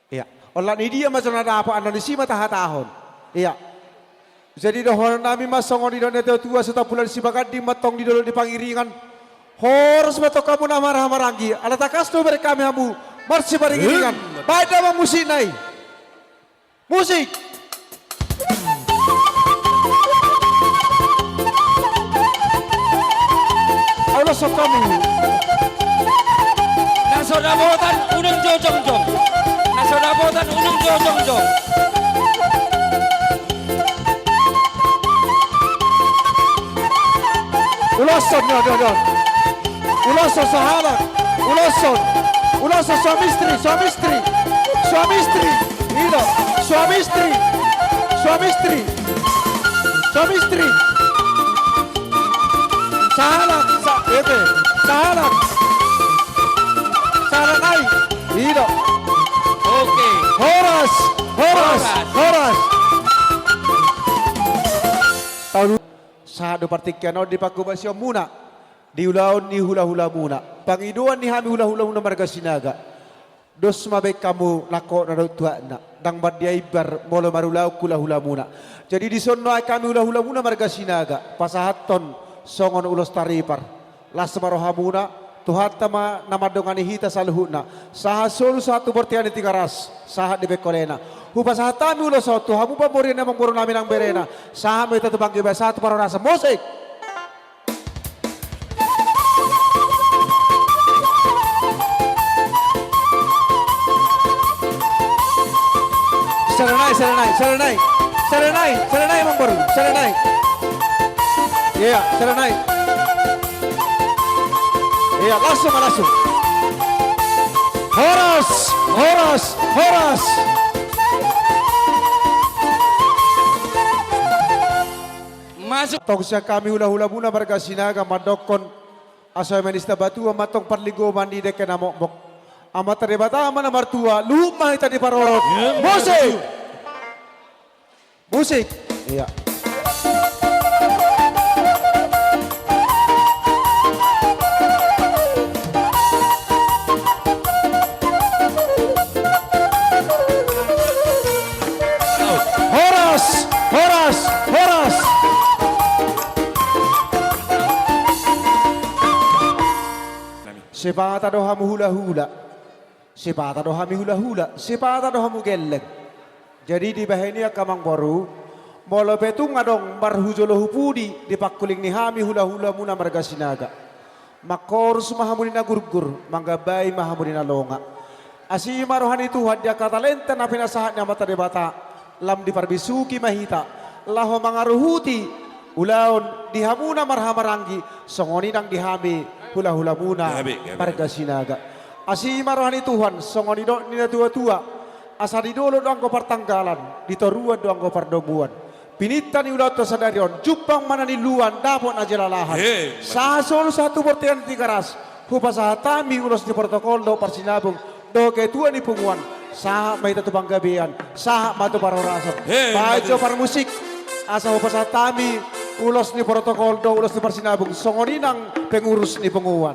Iya. Olah ni dia macam ada apa anda di sini tahatahon. Iya. Jadi dohon nami masongon di donet tua serta bulan si bagat di matong di dulu di pangiringan. Horus betok kamu nama rahmarangi. Ada takas tu mereka kami hamu. Marsi pangiringan. Baik nama musik nai. Musik. Allah sok kami. Nasodabotan unang jojong-jong. Nasodabotan unang jojong-jong. Ulason ya. Ulason sahabat. Ulason suami istri. Ini suami istri. Sahabat. Sahabat naik. Ini. Oke. Horas. Tahun sahado partikiano di pakubasyo muna. Di ulaon ni hula-hula muna. Pangiduan ni hami hula-hula muna marga sinaga. Dos mabek kamu lako na tua na. Dang badia ibar molo marulau hula-hula muna. Jadi di sono ay kami hula-hula muna marga sinaga. Pasahaton songon ulos taripar. Las maroha muna. Tuhat tama namadongani hita saluhuna. Saha solu satu bortian di tigaras. Saha di bekolena. Hupa saha tami ulos sotu. Hamu pa morin namang buru namin ang berena. Saha may tatubang giba satu para rasa musik. Serenai emang baru. Serenai. Iya, serenai. Iya, langsung. Horas. Masuk. Tong siya kami hula-hula muna marga sinaga madokon asoy manista batu matong parligo mandi deke namok. Amat terebata mana martua lumah ita di parorot. Musik. Iya. Horas. Sepata dohamu hula-hula. Sepata dohamu geleng. Jadi di bahenia kamang baru molo petung adong marhujolo hupudi di pakuling ni hami hula-hula muna marga sinaga. Makorus mahamudina gurgur manggabai mahamudina longa. Asi marohani tu hadia katalenta na pinasahatnya mata debata lam di parbisuki mahita laho mangaruhuti ulaon dihamuna marhamarangi songoni nang dihami hula-hula muna marga sinaga. Asi marohani Tuhan songoni do nina tua-tua. Asa di dolo doang ko partanggalan, di toruan doang ko pardomuan. Pinita ni ulato sadarion, jupang mana ni luan, dapon aja lalahan. Sa solo satu bortian tigaras, hupa sa hatami ulos di protokol do parsinabong, do ketua ni punguan, sa may tatubang gabian, sa mato parorasan. Bajo para musik, asa hupa sa hatami ulos ni protokol do ulos di parsinabong, songoninang pengurus ni punguan.